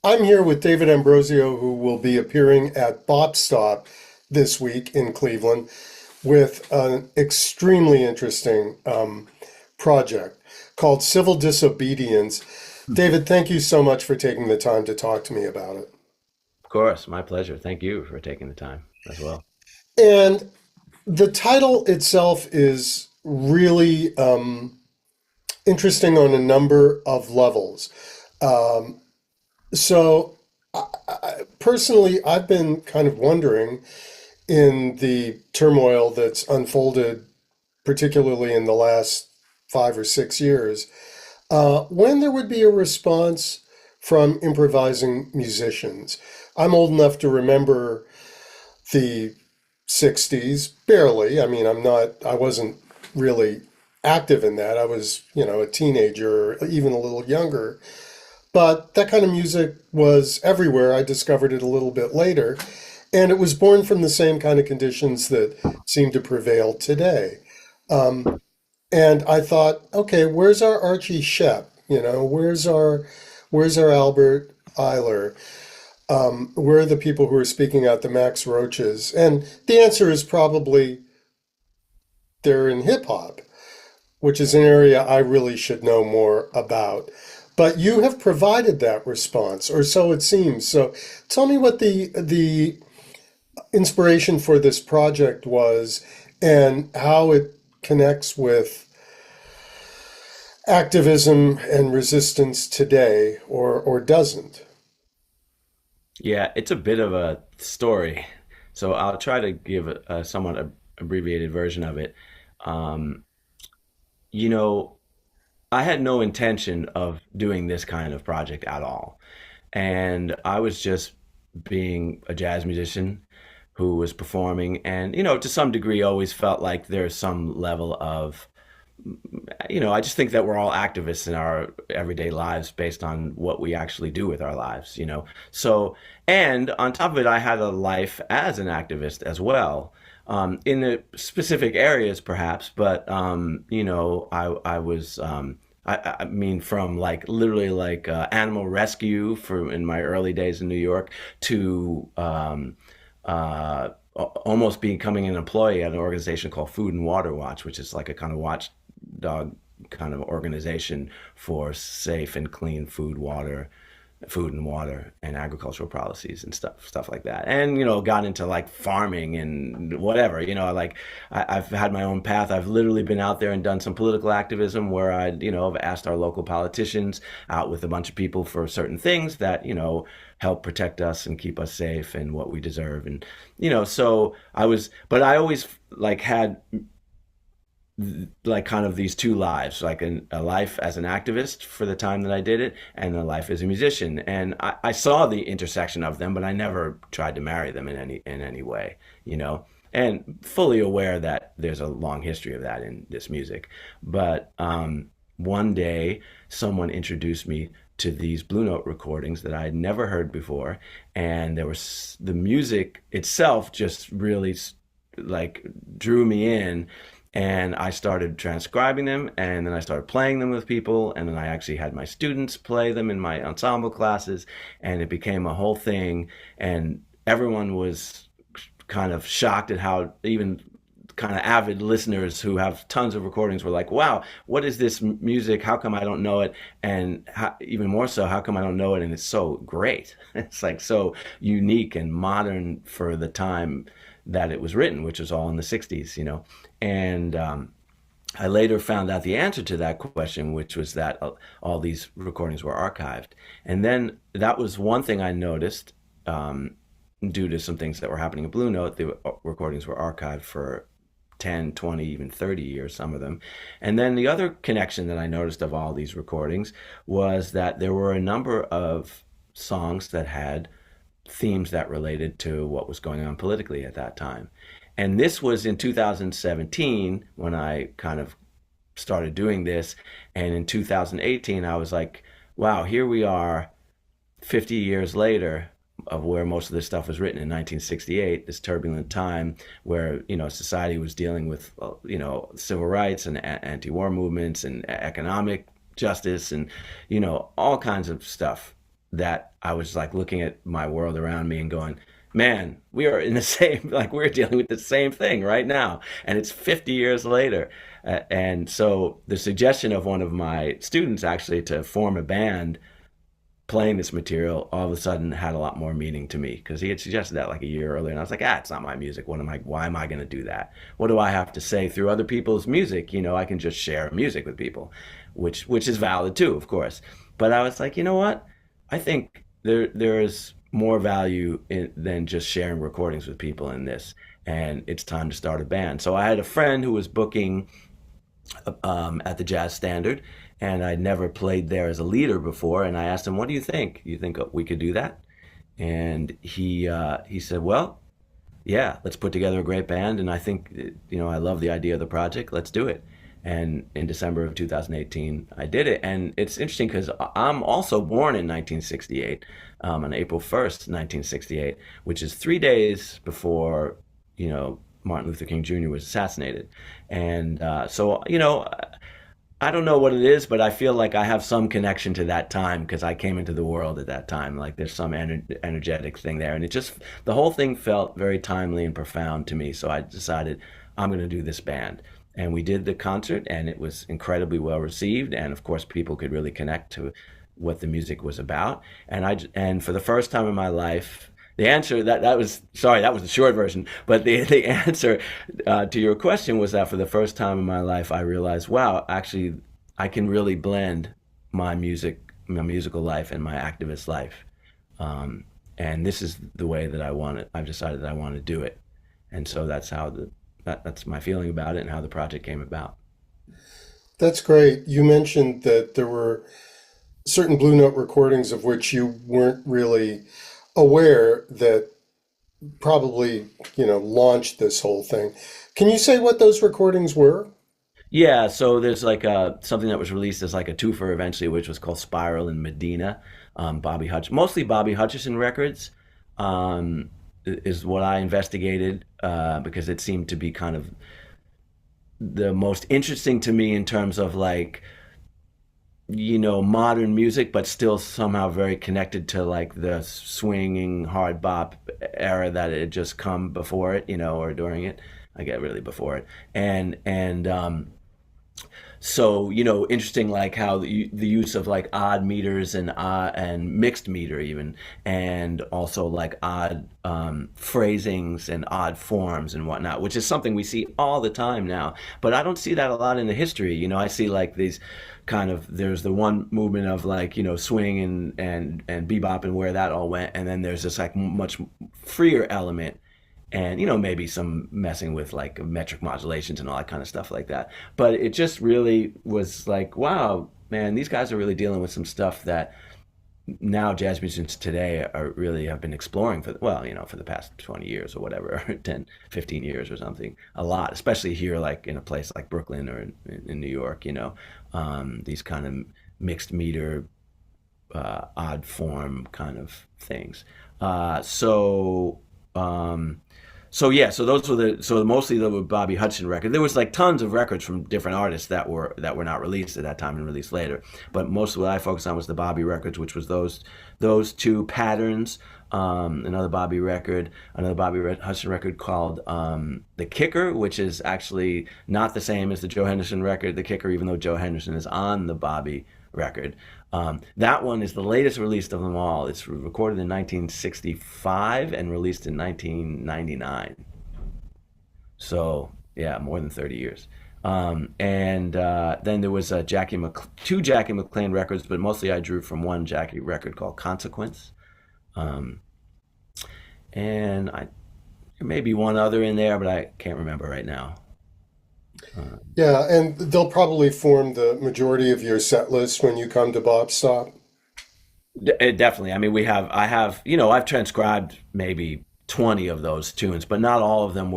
I'm here with David Ambrosio, who will be appearing at BOP STOP this week in Cleveland with an extremely interesting project called Civil Disobedience. David, thank you so much for taking the time to talk to me about it. Of course, my pleasure. Thank you for taking the time as well. And the title itself is really interesting on a number of levels. Um, so, personally, I've been kind of wondering in the turmoil that's unfolded, particularly in the last 5 or 6 years, when there would be a response from improvising musicians. I'm old enough to remember the 60s, barely. I mean, I wasn't really active in that. I was, a teenager, or even a little younger. But that kind of music was everywhere. I discovered it a little bit later. And it was born from the same kind of conditions that seem to prevail today. Um, and I thought, okay, where's our Archie Shepp? Where's our Albert Eiler? Where are the people who are speaking out, the Max Roaches? And the answer is probably they're in hip hop, which is an area I really should know more about. But you have provided that response, or so it seems. So tell me what the inspiration for this project was and how it connects with activism and resistance today, or doesn't. Yeah, it's a bit of a story, so I'll try to give a somewhat abbreviated version of it. Um, you know, I had no intention of doing this kind of project at all, and I was just being a jazz musician who was performing, and to some degree, always felt like there's some level of I just think that we're all activists in our everyday lives based on what we actually do with our lives. So, and on top of it, I had a life as an activist as well, in the specific areas perhaps, but, I was, I mean, from like literally like animal rescue for in my early days in New York to, almost becoming an employee at an organization called Food and Water Watch, which is like a kind of watchdog kind of organization for safe and clean food and water and agricultural policies and stuff like that. And got into like farming and whatever. Like I've had my own path. I've literally been out there and done some political activism where have asked our local politicians out with a bunch of people for certain things that help protect us and keep us safe and what we deserve. And so but I always like had like kind of these two lives, like a life as an activist for the time that I did it, and a life as a musician. And I saw the intersection of them, but I never tried to marry them in any way. And fully aware that there's a long history of that in this music. But one day, someone introduced me to these Blue Note recordings that I had never heard before, and there was the music itself just really like drew me in, and I started transcribing them, and then I started playing them with people, and then I actually had my students play them in my ensemble classes, and it became a whole thing. And everyone was kind of shocked at how even kind of avid listeners who have tons of recordings were like, wow, what is this music? How come I don't know it? And even more so, how come I don't know it? And it's so great. It's like so unique and modern for the time that it was written, which was all in the 60s. And I later found out the answer to that question, which was that all these recordings were archived. And then that was one thing I noticed, due to some things that were happening in Blue Note. The recordings were archived for 10, 20, even 30 years, some of them. And then the other connection that I noticed of all these recordings was that there were a number of songs that had themes that related to what was going on politically at that time. And this was in 2017 when I kind of started doing this. And in 2018, I was like, wow, here we are 50 years later of where most of this stuff was written in 1968, this turbulent time where, society was dealing with, civil rights and anti-war movements and economic justice and, all kinds of stuff that I was like looking at my world around me and going, man, we are in the same, like we're dealing with the same thing right now. And it's 50 years later. And so the suggestion of one of my students actually to form a band playing this material all of a sudden had a lot more meaning to me because he had suggested that like a year earlier. And I was like, it's not my music. Why am I going to do that? What do I have to say through other people's music? I can just share music with people, which is valid too, of course. But I was like, you know what? I think there is more value than just sharing recordings with people in this. And it's time to start a band. So I had a friend who was booking at the Jazz Standard, and I'd never played there as a leader before. And I asked him, "What do you think? You think we could do that?" And he said, "Well, yeah, let's put together a great band. And I think I love the idea of the project. Let's do it." And in December of 2018, I did it. And it's interesting because I'm also born in 1968, on April 1st, 1968, which is 3 days before Martin Luther King Jr. was assassinated. And so, I don't know what it is, but I feel like I have some connection to that time because I came into the world at that time. Like there's some energetic thing there. And the whole thing felt very timely and profound to me. So I decided I'm going to do this band. And we did the concert, and it was incredibly well received. And of course, people could really connect to what the music was about. And for the first time in my life, the answer that was sorry, that was the short version, but the answer to your question was that for the first time in my life, I realized, wow, actually, I can really blend my musical life, and my activist life, and this is the way that I want it. I've decided that I want to do it, and so that's my feeling about it and how the project came about. That's great. You mentioned that there were certain Blue Note recordings of which you weren't really aware that probably, launched this whole thing. Can you say what those recordings were? Yeah, so there's like something that was released as like a twofer eventually, which was called Spiral in Medina. Mostly Bobby Hutcherson records, is what I investigated because it seemed to be kind of the most interesting to me in terms of like modern music, but still somehow very connected to like the swinging hard bop era that had just come before it, or during it. I get really before it, and so interesting, like how the use of like odd meters and mixed meter even, and also like odd phrasings and odd forms and whatnot, which is something we see all the time now. But I don't see that a lot in the history. I see like these kind of there's the one movement of like swing and bebop and where that all went, and then there's this like much freer element, and maybe some messing with like metric modulations and all that kind of stuff like that. But it just really was like, wow, man, these guys are really dealing with some stuff that now jazz musicians today are really have been exploring for the past 20 years or whatever, or 10 15 years or something, a lot, especially here, like in a place like Brooklyn or in New York, these kind of mixed meter, odd form kind of things. So yeah, so those were mostly the Bobby Hutcherson record. There was like tons of records from different artists that were not released at that time and released later. But most of what I focused on was the Bobby records, which was those two patterns. Another Bobby Hutcherson record called The Kicker, which is actually not the same as the Joe Henderson record, The Kicker, even though Joe Henderson is on the Bobby record. That one is the latest release of them all. It's recorded in 1965 and released in 1999. So yeah, more than 30 years. And then there was two Jackie McLean records, but mostly I drew from one Jackie record called Consequence. Um, and there may be one other in there, but I can't remember right now. Uh, Yeah, and they'll probably form the majority of your set list when you come to Bob Stop. Definitely. I mean, I have, I've transcribed maybe 20 of those tunes, but not all of them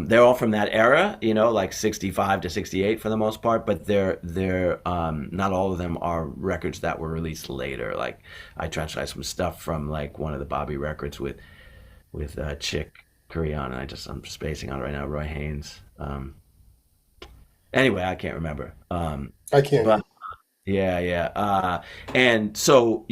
they're all from that era, like 65 to 68 for the most part, but not all of them are records that were released later. Like I transcribed some stuff from like one of the Bobby records with Chick Corea, and I'm spacing on it right now, Roy Haynes. Anyway, I can't remember. I can't But either. Yeah, yeah. And so,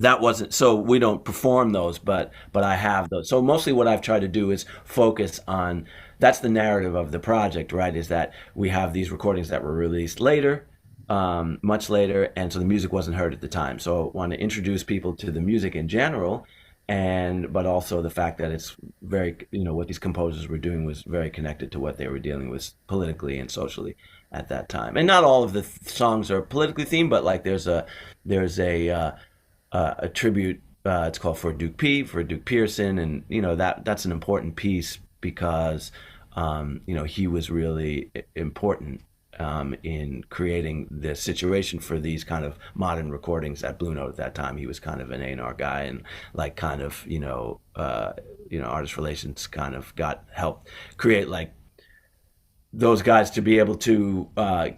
that wasn't, so we don't perform those, but I have those. So mostly what I've tried to do is focus on, that's the narrative of the project, right? Is that we have these recordings that were released later, much later, and so the music wasn't heard at the time. So I want to introduce people to the music in general, and but also the fact that it's very, what these composers were doing was very connected to what they were dealing with politically and socially at that time. And not all of the songs are politically themed, but like there's a tribute. It's called for Duke Pearson, and that's an important piece because he was really important in creating the situation for these kind of modern recordings at Blue Note at that time. He was kind of an A&R guy, and like kind of artist relations kind of got helped create like those guys to be able to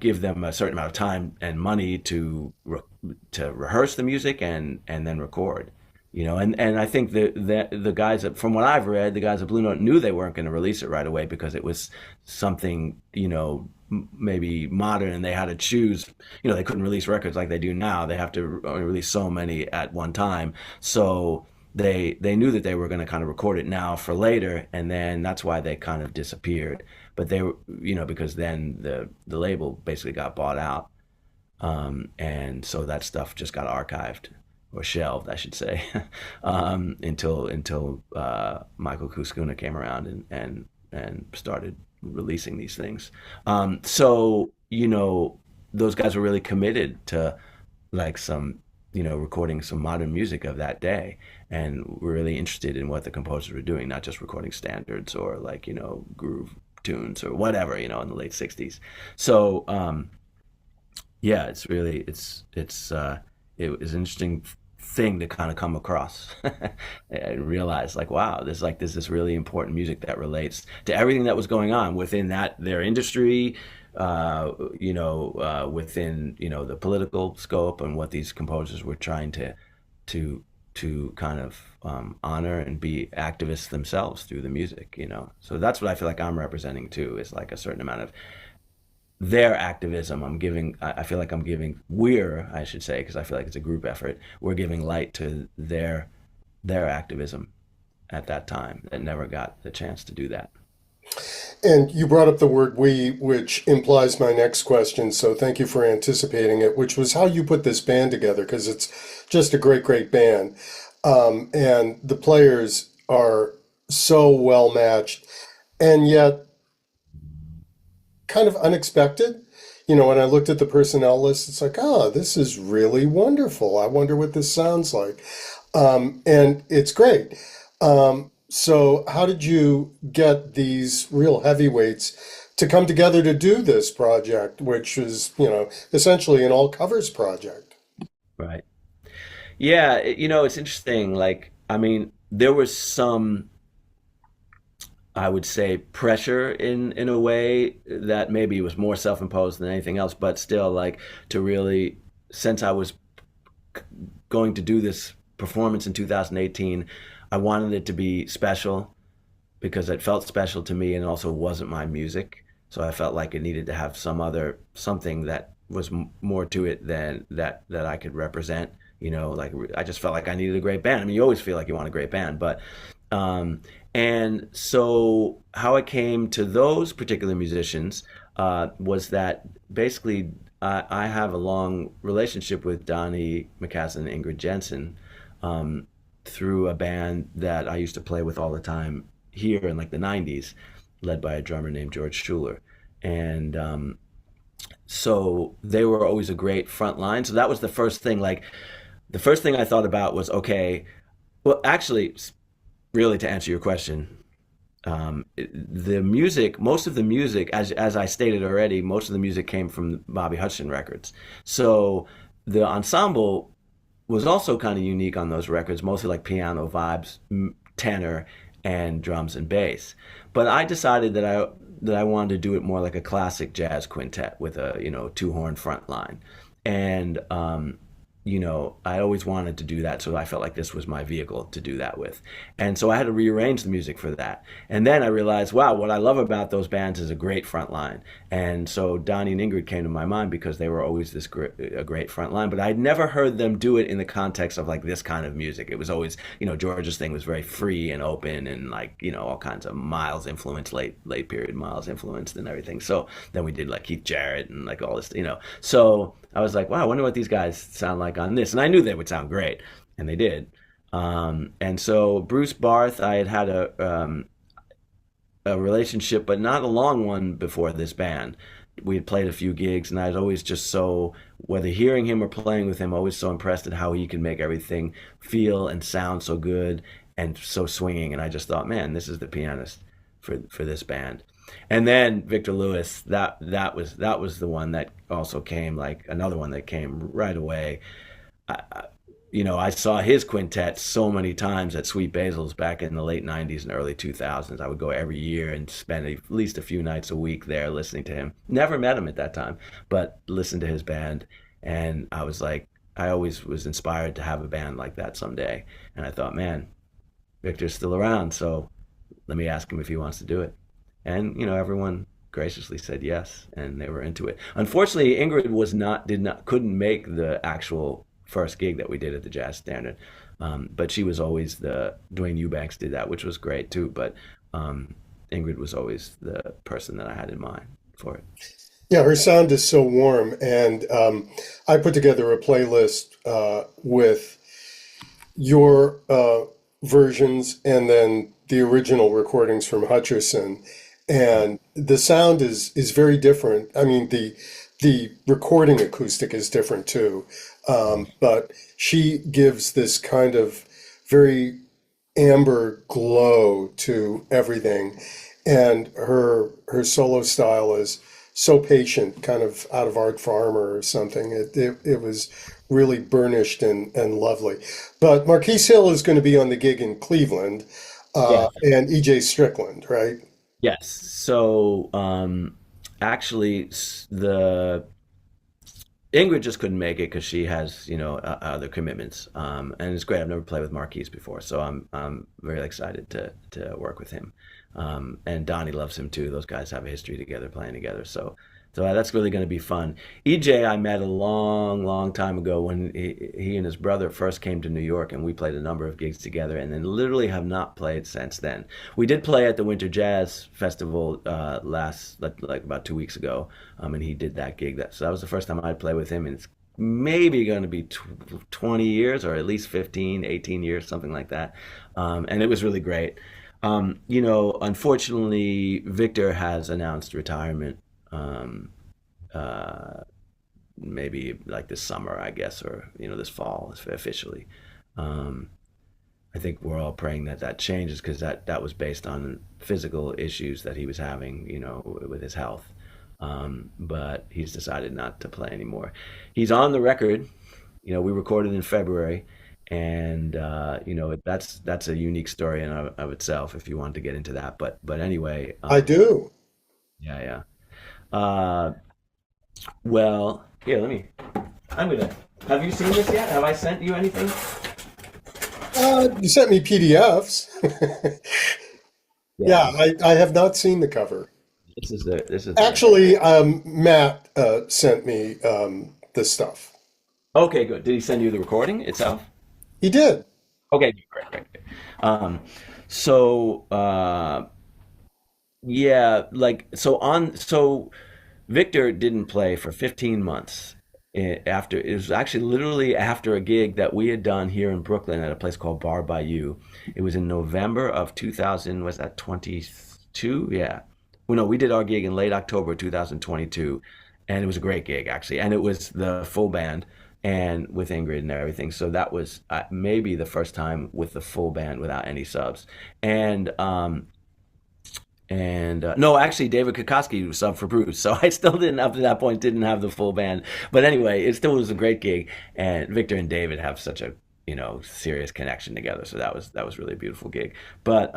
give them a certain amount of time and money to rehearse the music and then record. And I think the guys that, from what I've read, the guys at Blue Note knew they weren't going to release it right away because it was something, maybe modern, and they had to choose. They couldn't release records like they do now. They have to only release so many at one time. So they knew that they were going to kind of record it now for later, and then that's why they kind of disappeared. But they were, because then the label basically got bought out, and so that stuff just got archived or shelved, I should say, until Michael Kuskuna came around and started releasing these things. So those guys were really committed to like some recording some modern music of that day, and were really interested in what the composers were doing, not just recording standards or like groove tunes or whatever in the late 60s. So yeah, it's really it was an interesting thing to kind of come across and realize like, wow, there's this really important music that relates to everything that was going on within their industry, within the political scope, and what these composers were trying to kind of honor and be activists themselves through the music. So that's what I feel like I'm representing too, is like a certain amount of their activism. I feel like I should say, because I feel like it's a group effort, we're giving light to their activism at that time that never got the chance to do that. And you brought up the word we, which implies my next question. So thank you for anticipating it, which was how you put this band together, because it's just a great, great band. And the players are so well matched and yet kind of unexpected. When I looked at the personnel list, it's like, oh, this is really wonderful. I wonder what this sounds like. And it's great. So how did you get these real heavyweights to come together to do this project, which is, essentially an all covers project? Right. Yeah, it's interesting. Like, I mean, there was some, I would say, pressure in a way that maybe was more self-imposed than anything else, but still, like, to really, since I was going to do this performance in 2018, I wanted it to be special because it felt special to me, and also wasn't my music. So I felt like it needed to have something that was more to it than that I could represent. Like, I just felt like I needed a great band. I mean, you always feel like you want a great band, but and so how I came to those particular musicians was that basically I have a long relationship with Donnie McCaslin and Ingrid Jensen, through a band that I used to play with all the time here in like the 90s, led by a drummer named George Schuler. And so they were always a great front line. So that was the first thing. Like, the first thing I thought about was, okay, well, actually, really, to answer your question, the music, most of the music, as I stated already, most of the music came from Bobby Hutcherson records. So the ensemble was also kind of unique on those records, mostly like piano vibes, tenor, and drums and bass. But I decided that I wanted to do it more like a classic jazz quintet with a two horn front line, and I always wanted to do that, so I felt like this was my vehicle to do that with. And so I had to rearrange the music for that. And then I realized, wow, what I love about those bands is a great front line. And so Donnie and Ingrid came to my mind because they were always a great front line. But I'd never heard them do it in the context of like this kind of music. It was always, George's thing was very free and open and like, all kinds of Miles influence, late period Miles influenced and everything. So then we did like Keith Jarrett and like all this. So I was like, wow, I wonder what these guys sound like on this. And I knew they would sound great, and they did. And so Bruce Barth, I had a relationship, but not a long one before this band. We had played a few gigs, and I was always just so, whether hearing him or playing with him, always so impressed at how he could make everything feel and sound so good and so swinging. And I just thought, man, this is the pianist for this band. And then Victor Lewis, that was the one that also came, like another one that came right away. I saw his quintet so many times at Sweet Basil's back in the late '90s and early 2000s. I would go every year and spend at least a few nights a week there listening to him. Never met him at that time, but listened to his band, and I was like, I always was inspired to have a band like that someday. And I thought, man, Victor's still around, so let me ask him if he wants to do it. And everyone graciously said yes, and they were into it. Unfortunately, Ingrid couldn't make the actual first gig that we did at the Jazz Standard, but she was always Dwayne Eubanks did that, which was great too. But Ingrid was always the person that I had in mind for it. Yeah, her sound is so warm, and I put together a playlist with your versions and then the original recordings from Hutcherson, and the sound is very different. I mean, the recording acoustic is different too, but she gives this kind of very amber glow to everything, and her solo style is so patient, kind of out of Art Farmer or something. It was really burnished and lovely. But Marquise Hill is going to be on the gig in Cleveland, Yeah. and EJ Strickland, right? Yes. So actually, the Ingrid just couldn't make it because she has, other commitments. And it's great. I've never played with Marquise before, so I'm very excited to work with him. And Donnie loves him too. Those guys have a history together, playing together. So that's really going to be fun. EJ, I met a long, long time ago when he and his brother first came to New York, and we played a number of gigs together, and then literally have not played since then. We did play at the Winter Jazz Festival like about 2 weeks ago, and he did that gig. So that was the first time I'd play with him, and it's maybe going to be 20 years or at least 15, 18 years, something like that. And it was really great. Unfortunately, Victor has announced retirement. Maybe like this summer, I guess, or this fall officially. I think we're all praying that changes because that was based on physical issues that he was having, with his health. But he's decided not to play anymore. He's on the record. We recorded in February, and that's a unique story in of itself if you want to get into that. But anyway, I do. yeah, yeah. Well, here, I'm gonna, have you seen this yet? Have I sent you anything? You sent me PDFs. Yeah, Yeah, I have not seen the cover. this is the, Actually, Matt sent me this stuff. okay, good. Did he send you the recording itself? He did. Okay, great, great, great. Um, so, yeah, so Victor didn't play for 15 months. After it was actually literally after a gig that we had done here in Brooklyn at a place called Bar by You. It was in November of 2000. Was that 22? Yeah. Well, no, we did our gig in late October 2022, and it was a great gig actually, and it was the full band and with Ingrid and everything. So that was maybe the first time with the full band without any subs. And no, actually, David Kokoski was sub for Bruce, so I still didn't up to that point didn't have the full band. But anyway, it still was a great gig, and Victor and David have such a serious connection together, so that was really a beautiful gig. But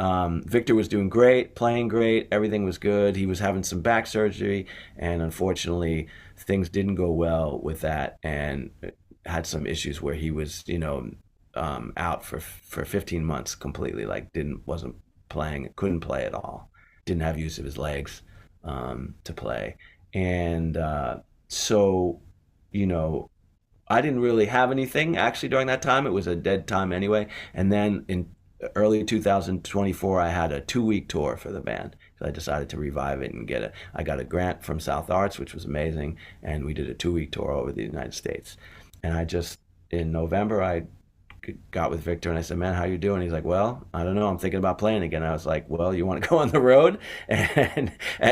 Victor was doing great, playing great, everything was good. He was having some back surgery, and unfortunately, things didn't go well with that, and had some issues where he was, out for 15 months completely, like didn't wasn't playing, couldn't play at all, didn't have use of his legs to play, and so you know I didn't really have anything actually during that time. It was a dead time anyway. And then in early 2024, I had a 2 week tour for the band. So I decided to revive it and get it. I got a grant from South Arts, which was amazing, and we did a 2 week tour over the United States. And I just in November, I got with Victor and I said, "Man, how you doing?" He's like, "Well, I don't know. I'm thinking about playing again." I was like, "Well, you want to go on the road?" And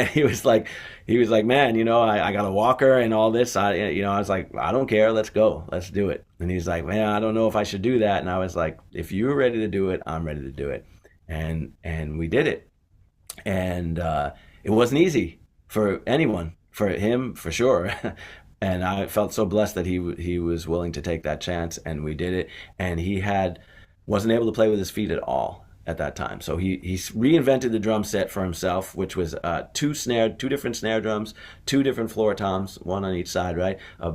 he was like, "Man, I got a walker and all this. I was like, "I don't care. Let's go. Let's do it." And he's like, "Man, I don't know if I should do that." And I was like, "If you're ready to do it, I'm ready to do it." And we did it. And it wasn't easy for anyone, for him for sure. And I felt so blessed that he was willing to take that chance, and we did it. And he had wasn't able to play with his feet at all at that time, so he reinvented the drum set for himself, which was two different snare drums, two different floor toms, one on each side, right? A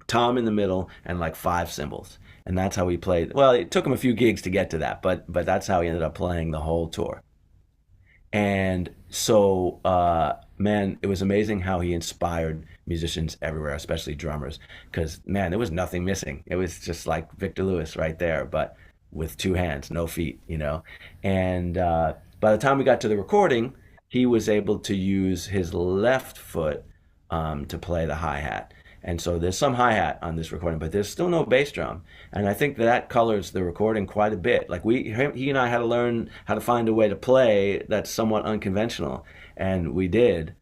tom in the middle, and like five cymbals. And that's how he played. Well, it took him a few gigs to get to that, but that's how he ended up playing the whole tour. And so, man, it was amazing how he inspired musicians everywhere, especially drummers, because, man, there was nothing missing. It was just like Victor Lewis right there, but with two hands, no feet. And by the time we got to the recording, he was able to use his left foot to play the hi hat. And so there's some hi hat on this recording, but there's still no bass drum. And I think that colors the recording quite a bit. Like he and I had to learn how to find a way to play that's somewhat unconventional, and we did.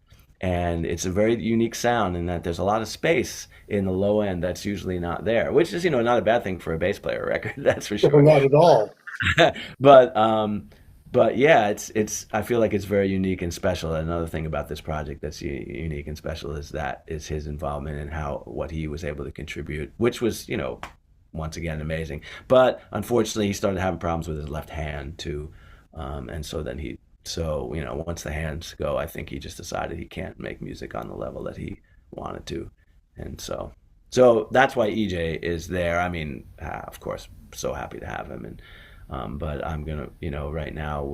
And it's a very unique sound in that there's a lot of space in the low end that's usually not there, which is not a bad thing for a bass player record, that's for No, sure. not at all. but but yeah, it's I feel like it's very unique and special. Another thing about this project that's unique and special is his involvement and how what he was able to contribute, which was once again amazing. But unfortunately, he started having problems with his left hand too, and so once the hands go, I think he just decided he can't make music on the level that he wanted to, and so that's why EJ is there. I mean, of course, so happy to have him, and but I'm gonna, right now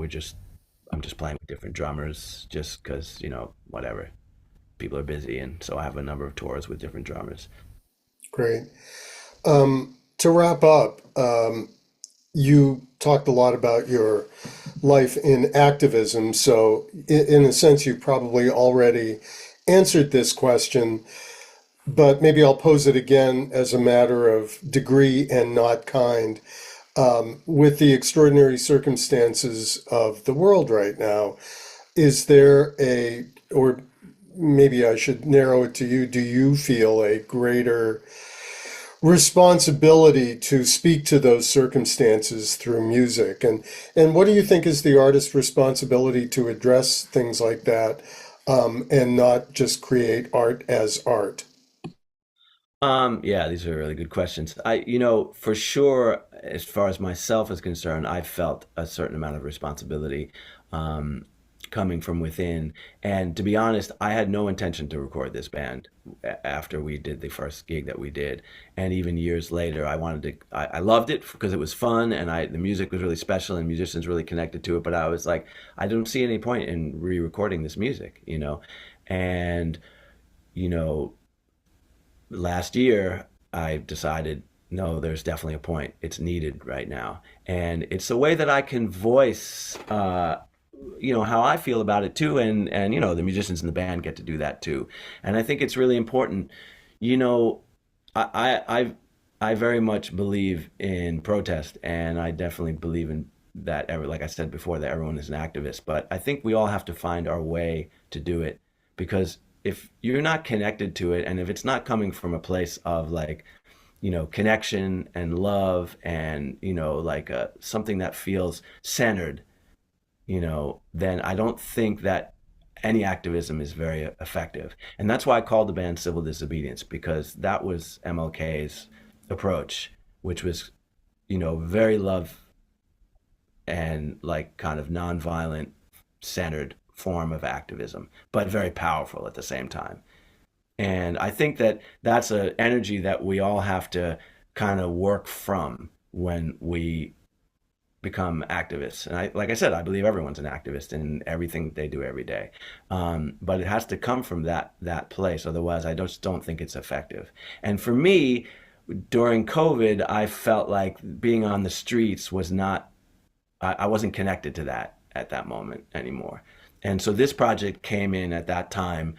I'm just playing with different drummers just because, whatever, people are busy, and so I have a number of tours with different drummers. Great. To wrap up, you talked a lot about your life in activism. So, in a sense, you probably already answered this question, but maybe I'll pose it again as a matter of degree and not kind. With the extraordinary circumstances of the world right now, is there or maybe I should narrow it to you, do you feel a greater responsibility to speak to those circumstances through music? And what do you think is the artist's responsibility to address things like that, and not just create art as art? Yeah, these are really good questions. For sure, as far as myself is concerned, I felt a certain amount of responsibility um, coming from within. And to be honest, I had no intention to record this band after we did the first gig that we did. And even years later, I loved it because it was fun, and the music was really special and musicians really connected to it. But I was like, I don't see any point in re-recording this music. And, you know, last year I decided, no, there's definitely a point. It's needed right now. And it's a way that I can voice how I feel about it too, and the musicians in the band get to do that too. And I think it's really important. You know, I very much believe in protest, and I definitely believe in that. Like I said before, that everyone is an activist. But I think we all have to find our way to do it, because if you're not connected to it, and if it's not coming from a place of like, connection and love, and like something that feels centered, then I don't think that any activism is very effective. And that's why I called the band Civil Disobedience, because that was MLK's approach, which was, very love and like kind of nonviolent centered form of activism, but very powerful at the same time. And I think that that's an energy that we all have to kind of work from when we become activists. And like I said, I believe everyone's an activist in everything they do every day. But it has to come from that place. Otherwise, I just don't think it's effective. And for me, during COVID, I felt like being on the streets was not, I wasn't connected to that at that moment anymore. And so this project came in at that time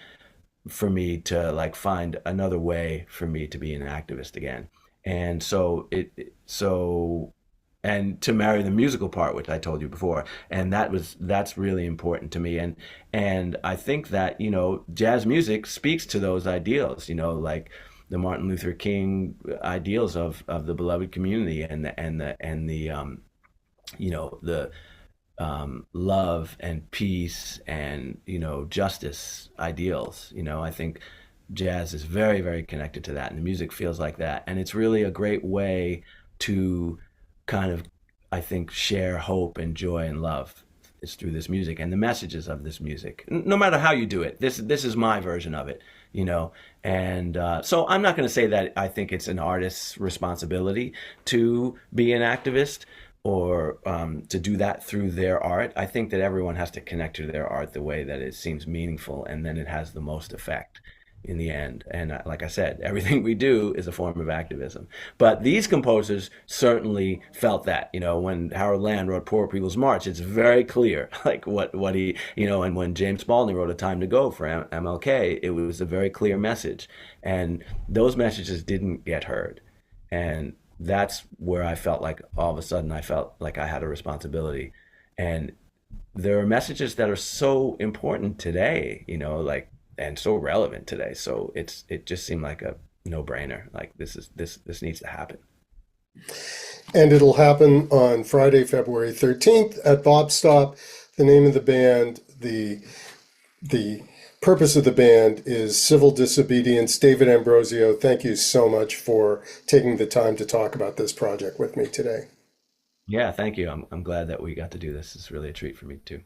for me to like find another way for me to be an activist again. And so and to marry the musical part, which I told you before, and that's really important to me. And I think that jazz music speaks to those ideals, like the Martin Luther King ideals of the beloved community and the the love and peace and justice ideals. I think jazz is very, very connected to that, and the music feels like that, and it's really a great way to kind of, I think, share hope and joy and love. It's through this music and the messages of this music. No matter how you do it, this is my version of it, And so I'm not going to say that I think it's an artist's responsibility to be an activist or to do that through their art. I think that everyone has to connect to their art the way that it seems meaningful, and then it has the most effect in the end. And like I said, everything we do is a form of activism. But these composers certainly felt that. When Harold Land wrote Poor People's March, it's very clear, like what he, and when James Baldwin wrote A Time to Go for MLK, it was a very clear message. And those messages didn't get heard. And that's where I felt like all of a sudden I felt like I had a responsibility. And there are messages that are so important today, like, and so relevant today. So it just seemed like a no-brainer. Like this needs to happen. And it'll happen on Friday, February 13th at BOP Stop. The name of the band, the purpose of the band is Civil Disobedience. David Ambrosio, thank you so much for taking the time to talk about this project with me today. Yeah, thank you. I'm glad that we got to do this. It's really a treat for me too.